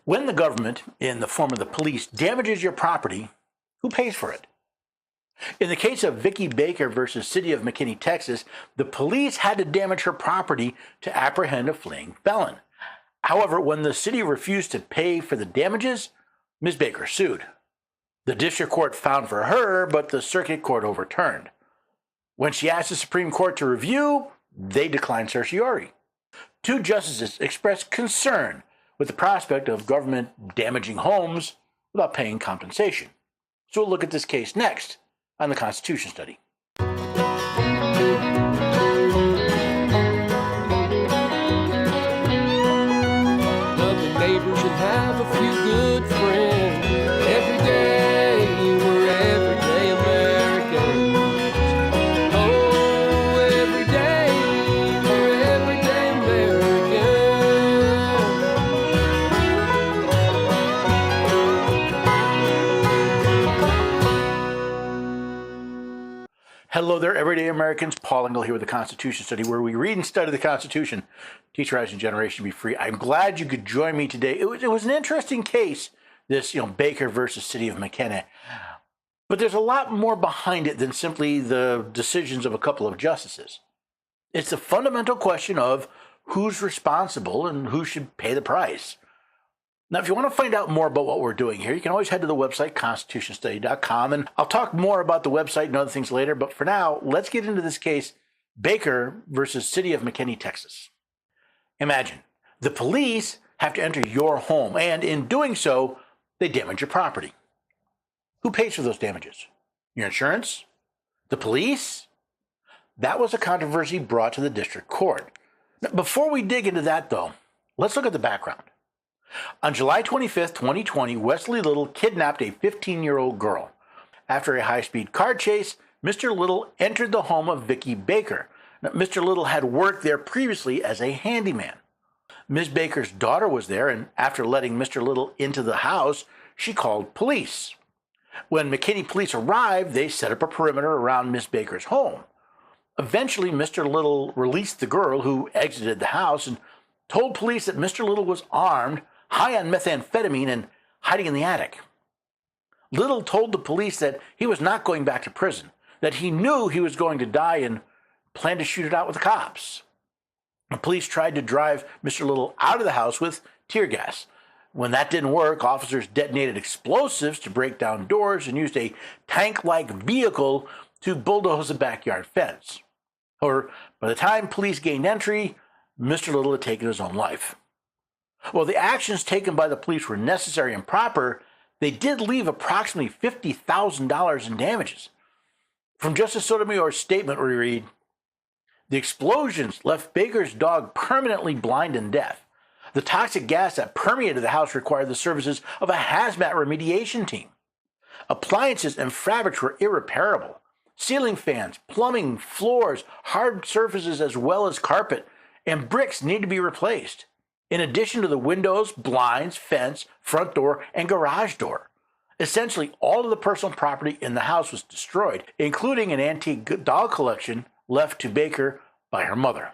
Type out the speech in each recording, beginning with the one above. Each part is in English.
When the government, in the form of the police, damages your property, who pays for it? In the case of Vicki Baker versus City of McKinney, Texas, the police had to damage her property to apprehend a fleeing felon. However, when the city refused to pay for the damages, Ms. Baker sued. The district court found for her, but the circuit court overturned. When she asked the Supreme Court to review, they declined certiorari. Two justices expressed concern with the prospect of government damaging homes without paying compensation. So we'll look at this case next on the Constitution Study. Love the neighbors and have a few good friends. Every day we're everyday Americans. Oh, every day we're everyday Americans. Hello there, everyday Americans. Paul Engel here with the Constitution Study, where we read and study the Constitution, teach a rising generation to be free. I'm glad you could join me today. It was an interesting case, this Baker versus City of McKinney. But there's a lot more behind it than simply the decisions of a couple of justices. It's the fundamental question of who's responsible and who should pay the price. Now, if you want to find out more about what we're doing here, you can always head to the website, constitutionstudy.com, and I'll talk more about the website and other things later. But for now, let's get into this case, Baker versus City of McKinney, Texas. Imagine, the police have to enter your home, and in doing so, they damage your property. Who pays for those damages? Your insurance? The police? That was a controversy brought to the district court. Now, before we dig into that, though, let's look at the background. On July 25th, 2020, Wesley Little kidnapped a 15-year-old girl. After a high-speed car chase, Mr. Little entered the home of Vicki Baker. Now, Mr. Little had worked there previously as a handyman. Ms. Baker's daughter was there, and after letting Mr. Little into the house, she called police. When McKinney police arrived, they set up a perimeter around Ms. Baker's home. Eventually, Mr. Little released the girl, who exited the house, and told police that Mr. Little was armed, high on methamphetamine, and hiding in the attic. Little told the police that he was not going back to prison, that he knew he was going to die and planned to shoot it out with the cops. The police tried to drive Mr. Little out of the house with tear gas. When that didn't work, officers detonated explosives to break down doors and used a tank-like vehicle to bulldoze the backyard fence. However, by the time police gained entry, Mr. Little had taken his own life. While the actions taken by the police were necessary and proper, they did leave approximately $50,000 in damages. From Justice Sotomayor's statement, we read, "The explosions left Baker's dog permanently blind and deaf. The toxic gas that permeated the house required the services of a hazmat remediation team. Appliances and fabrics were irreparable. Ceiling fans, plumbing, floors, hard surfaces, as well as carpet and bricks need to be replaced, in addition to the windows, blinds, fence, front door, and garage door. Essentially, all of the personal property in the house was destroyed, including an antique doll collection left to Baker by her mother."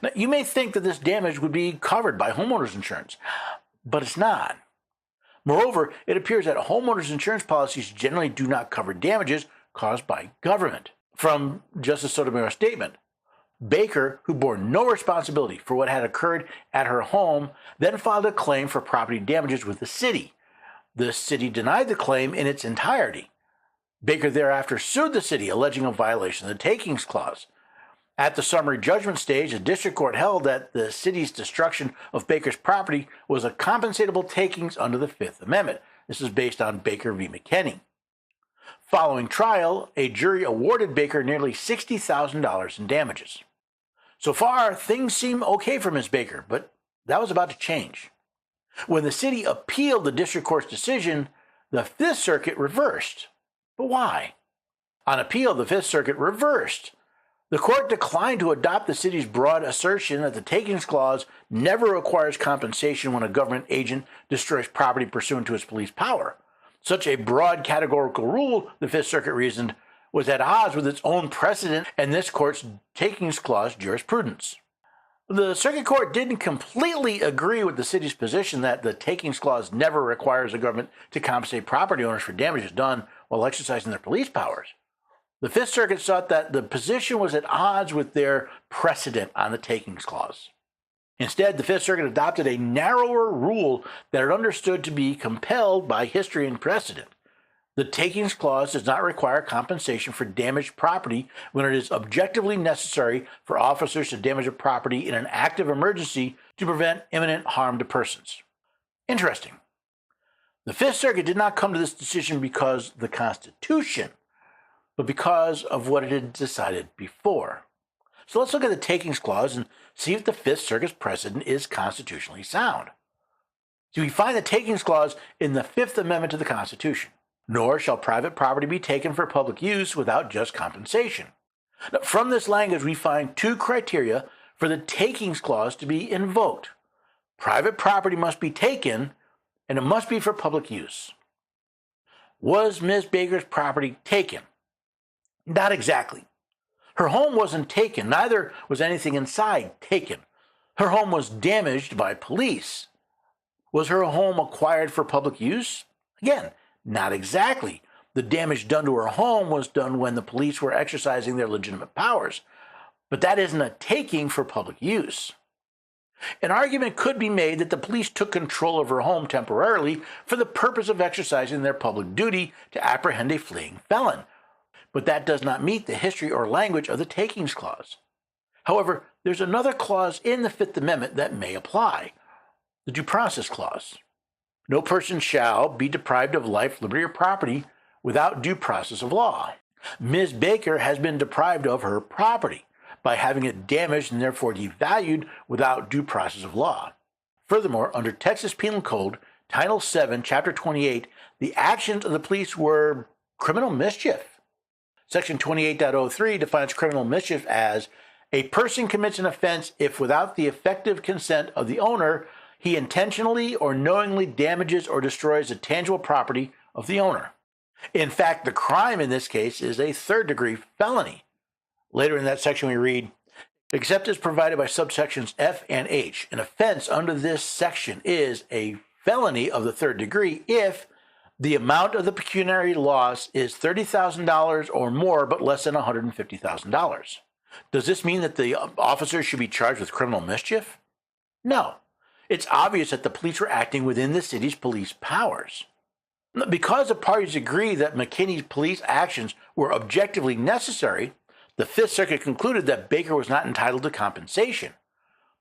Now, you may think that this damage would be covered by homeowners insurance, but it's not. Moreover, it appears that homeowners insurance policies generally do not cover damages caused by government. From Justice Sotomayor's statement, Baker, who bore no responsibility for what had occurred at her home, then filed a claim for property damages with the city. The city denied the claim in its entirety. Baker thereafter sued the city, alleging a violation of the Takings Clause. At the summary judgment stage, the district court held that the city's destruction of Baker's property was a compensatable takings under the Fifth Amendment. This is based on Baker v. McKinney. Following trial, a jury awarded Baker nearly $60,000 in damages. So far, things seem okay for Ms. Baker, but that was about to change. When the city appealed the district court's decision, the Fifth Circuit reversed. But why? On appeal, the Fifth Circuit reversed. The court declined to adopt the city's broad assertion that the Takings Clause never requires compensation when a government agent destroys property pursuant to its police power. Such a broad categorical rule, the Fifth Circuit reasoned, was at odds with its own precedent and this court's Takings Clause jurisprudence. The circuit court didn't completely agree with the city's position that the takings clause never requires the government to compensate property owners for damages done while exercising their police powers. The Fifth Circuit thought that the position was at odds with their precedent on the takings clause. Instead, the Fifth Circuit adopted a narrower rule that it understood to be compelled by history and precedent. The takings clause does not require compensation for damaged property when it is objectively necessary for officers to damage a property in an act of emergency to prevent imminent harm to persons. Interesting. The Fifth Circuit did not come to this decision because of the Constitution, but because of what it had decided before. So let's look at the takings clause and see if the Fifth Circuit's precedent is constitutionally sound. So we find the takings clause in the Fifth Amendment to the Constitution. Nor shall private property be taken for public use without just compensation. Now, from this language, we find two criteria for the takings clause to be invoked. Private property must be taken, and it must be for public use. Was Ms. Baker's property taken? Not exactly. Her home wasn't taken, neither was anything inside taken. Her home was damaged by police. Was her home acquired for public use? Again, not exactly. The damage done to her home was done when the police were exercising their legitimate powers, but that isn't a taking for public use. An argument could be made that the police took control of her home temporarily for the purpose of exercising their public duty to apprehend a fleeing felon, but that does not meet the history or language of the takings clause. However, there's another clause in the Fifth Amendment that may apply, the due process clause. No person shall be deprived of life, liberty, or property without due process of law. Ms. Baker has been deprived of her property by having it damaged and therefore devalued without due process of law. Furthermore, under Texas Penal Code, Title 7, Chapter 28, the actions of the police were criminal mischief. Section 28.03 defines criminal mischief as a person commits an offense if without the effective consent of the owner, he intentionally or knowingly damages or destroys the tangible property of the owner. In fact, the crime in this case is a third-degree felony. Later in that section we read, except as provided by subsections F and H, an offense under this section is a felony of the third degree if the amount of the pecuniary loss is $30,000 or more but less than $150,000. Does this mean that the officer should be charged with criminal mischief? No. It's obvious that the police were acting within the city's police powers. Because the parties agree that McKinney's police actions were objectively necessary, the Fifth Circuit concluded that Baker was not entitled to compensation.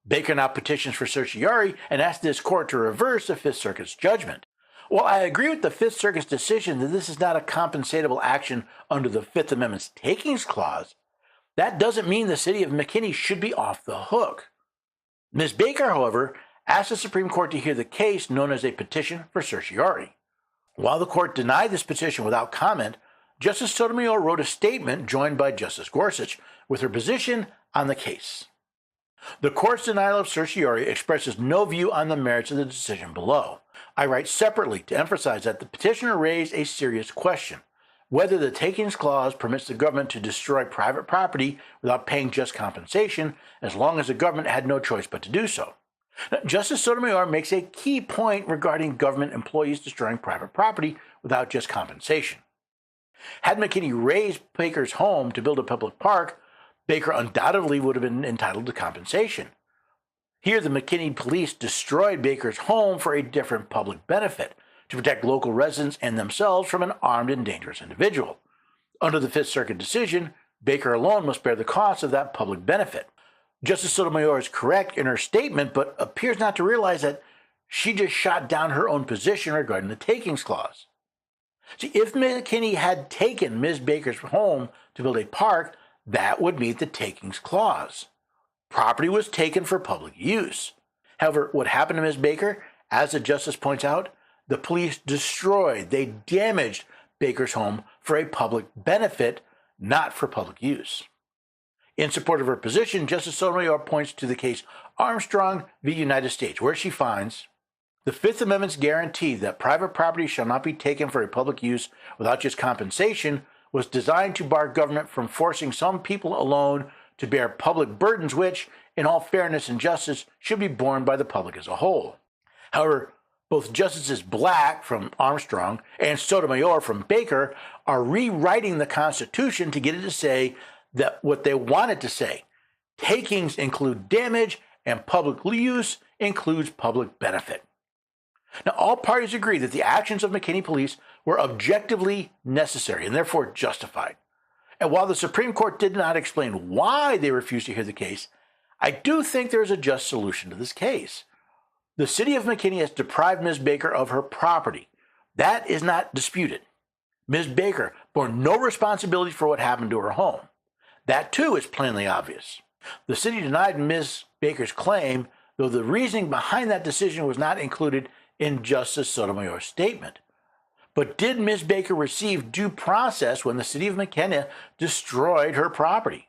Baker now petitions for certiorari and asks this court to reverse the Fifth Circuit's judgment. While I agree with the Fifth Circuit's decision that this is not a compensatable action under the Fifth Amendment's takings clause, that doesn't mean the city of McKinney should be off the hook. Ms. Baker, however, asked the Supreme Court to hear the case known as a petition for certiorari. While the court denied this petition without comment, Justice Sotomayor wrote a statement joined by Justice Gorsuch with her position on the case. The court's denial of certiorari expresses no view on the merits of the decision below. I write separately to emphasize that the petitioner raised a serious question, whether the takings clause permits the government to destroy private property without paying just compensation as long as the government had no choice but to do so. Now, Justice Sotomayor makes a key point regarding government employees destroying private property without just compensation. Had McKinney razed Baker's home to build a public park, Baker undoubtedly would have been entitled to compensation. Here, the McKinney police destroyed Baker's home for a different public benefit, to protect local residents and themselves from an armed and dangerous individual. Under the Fifth Circuit decision, Baker alone must bear the cost of that public benefit. Justice Sotomayor is correct in her statement, but appears not to realize that she just shot down her own position regarding the takings clause. See, if McKinney had taken Ms. Baker's home to build a park, that would meet the takings clause. Property was taken for public use. However, what happened to Ms. Baker, as the justice points out, the police destroyed, they damaged Baker's home for a public benefit, not for public use. In support of her position, Justice Sotomayor points to the case Armstrong v. United States, where she finds, the Fifth Amendment's guarantee that private property shall not be taken for a public use without just compensation was designed to bar government from forcing some people alone to bear public burdens which, in all fairness and justice, should be borne by the public as a whole. However, both Justices Black from Armstrong and Sotomayor from Baker are rewriting the Constitution to get it to say that what they want it to say. Takings include damage and public use includes public benefit. Now, all parties agree that the actions of McKinney police were objectively necessary and therefore justified. And while the Supreme Court did not explain why they refused to hear the case, I do think there is a just solution to this case. The City of McKinney has deprived Ms. Baker of her property. That is not disputed. Ms. Baker bore no responsibility for what happened to her home. That too is plainly obvious. The city denied Ms. Baker's claim, though the reasoning behind that decision was not included in Justice Sotomayor's statement. But did Ms. Baker receive due process when the City of McKinney destroyed her property?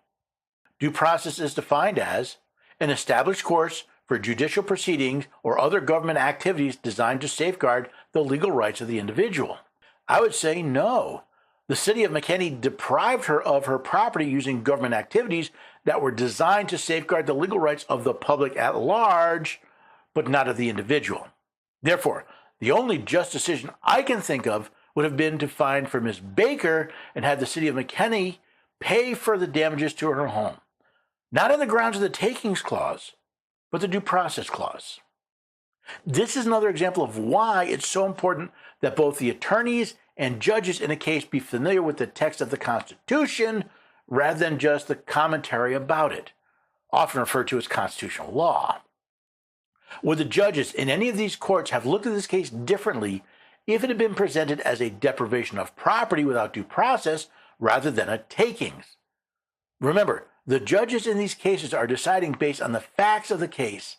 Due process is defined as an established course for judicial proceedings or other government activities designed to safeguard the legal rights of the individual. I would say no. The City of McKinney deprived her of her property using government activities that were designed to safeguard the legal rights of the public at large, but not of the individual. Therefore, the only just decision I can think of would have been to fine for Ms. Baker and have the City of McKinney pay for the damages to her home. Not on the grounds of the takings clause, but the due process clause. This is another example of why it's so important that both the attorneys and judges in a case be familiar with the text of the Constitution rather than just the commentary about it, often referred to as constitutional law. Would the judges in any of these courts have looked at this case differently if it had been presented as a deprivation of property without due process rather than a takings? Remember, the judges in these cases are deciding based on the facts of the case.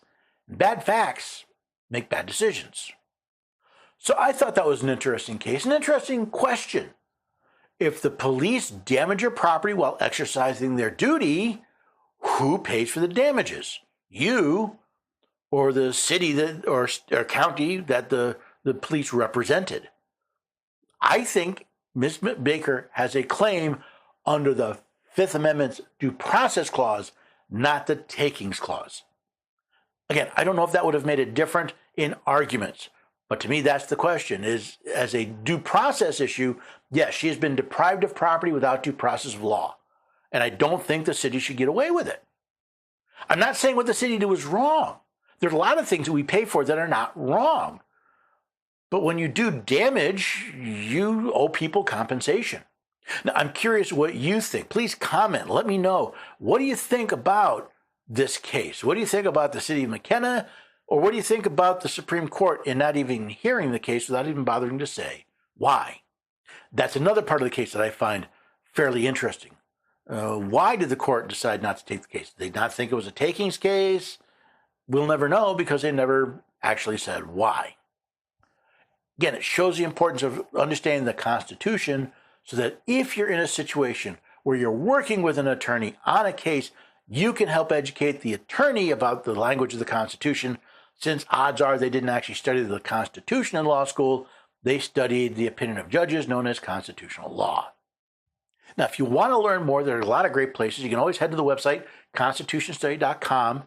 Bad facts make bad decisions. So I thought that was an interesting case, an interesting question. If the police damage your property while exercising their duty, who pays for the damages? You or the city or county that the police represented? I think Ms. Baker has a claim under the Fifth Amendment's due process clause, not the takings clause. Again, I don't know if that would have made it different in arguments, but to me, that's the question. Is as a due process issue, yes, she has been deprived of property without due process of law, and I don't think the city should get away with it. I'm not saying what the city did was wrong. There's a lot of things that we pay for that are not wrong, but when you do damage, you owe people compensation. Now, I'm curious what you think. Please comment. Let me know. What do you think about this case? What do you think about the City of McKinney? Or what do you think about the Supreme Court in not even hearing the case without even bothering to say why? That's another part of the case that I find fairly interesting. Why did the court decide not to take the case? Did they not think it was a takings case? We'll never know because they never actually said why. Again, it shows the importance of understanding the Constitution so that if you're in a situation where you're working with an attorney on a case, you can help educate the attorney about the language of the Constitution, since odds are they didn't actually study the Constitution in law school. They studied the opinion of judges known as constitutional law. Now, if you want to learn more, there are a lot of great places. You can always head to the website, constitutionstudy.com.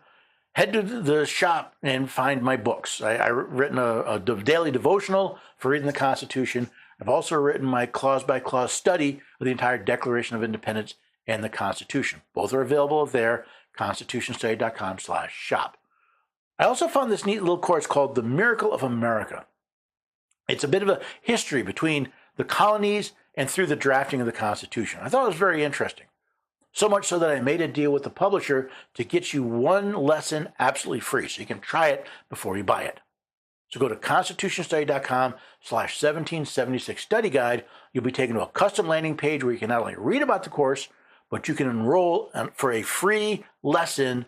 Head to the shop and find my books. I've written a daily devotional for reading the Constitution. I've also written my clause-by-clause study of the entire Declaration of Independence and the Constitution. Both are available there, constitutionstudy.com/shop. I also found this neat little course called The Miracle of America. It's a bit of a history between the colonies and through the drafting of the Constitution. I thought it was very interesting. So much so that I made a deal with the publisher to get you one lesson absolutely free, so you can try it before you buy it. So go to constitutionstudy.com/1776 study guide. You'll be taken to a custom landing page where you can not only read about the course, but you can enroll for a free lesson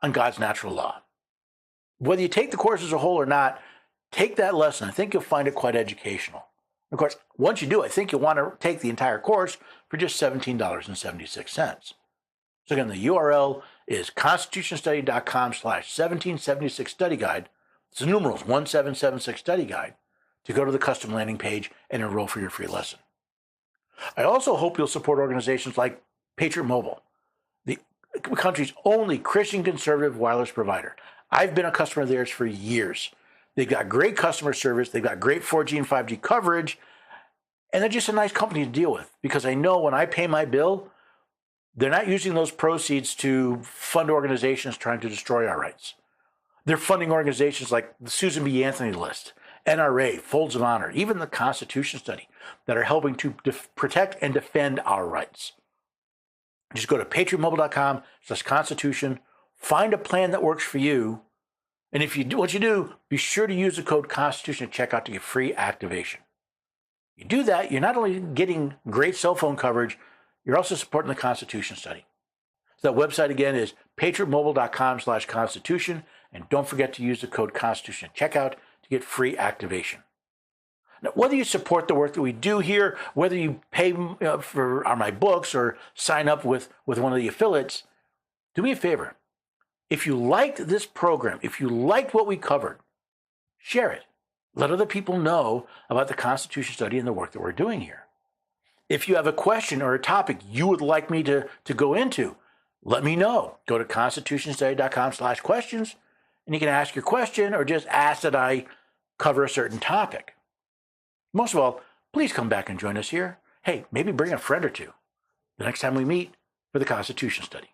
on God's natural law. Whether you take the course as a whole or not, take that lesson. I think you'll find it quite educational. Of course, once you do, I think you'll want to take the entire course for just $17.76. So again, the URL is constitutionstudy.com/1776 study guide. It's the numerals 1776 study guide to go to the custom landing page and enroll for your free lesson. I also hope you'll support organizations like Patriot Mobile. The the country's only Christian conservative wireless provider. I've been a customer of theirs for years. They've got great customer service. They've got great 4G and 5G coverage. And they're just a nice company to deal with because I know when I pay my bill, they're not using those proceeds to fund organizations trying to destroy our rights. They're funding organizations like the Susan B. Anthony List, NRA, Folds of Honor, even the Constitution Study that are helping to protect and defend our rights. Just go to patriotmobile.com/Constitution, find a plan that works for you. And if you do what you do, be sure to use the code Constitution at checkout to get free activation. You do that, you're not only getting great cell phone coverage, you're also supporting the Constitution Study. So that website again is patriotmobile.com/Constitution. And don't forget to use the code Constitution at checkout to get free activation. Now, whether you support the work that we do here, whether you pay for my books or sign up with one of the affiliates, do me a favor. If you liked this program, if you liked what we covered, share it. Let other people know about the Constitution Study and the work that we're doing here. If you have a question or a topic you would like me to go into, let me know. Go to constitutionstudy.com/questions, and you can ask your question or just ask that I cover a certain topic. Most of all, please come back and join us here. Hey, maybe bring a friend or two the next time we meet for the Constitution Study.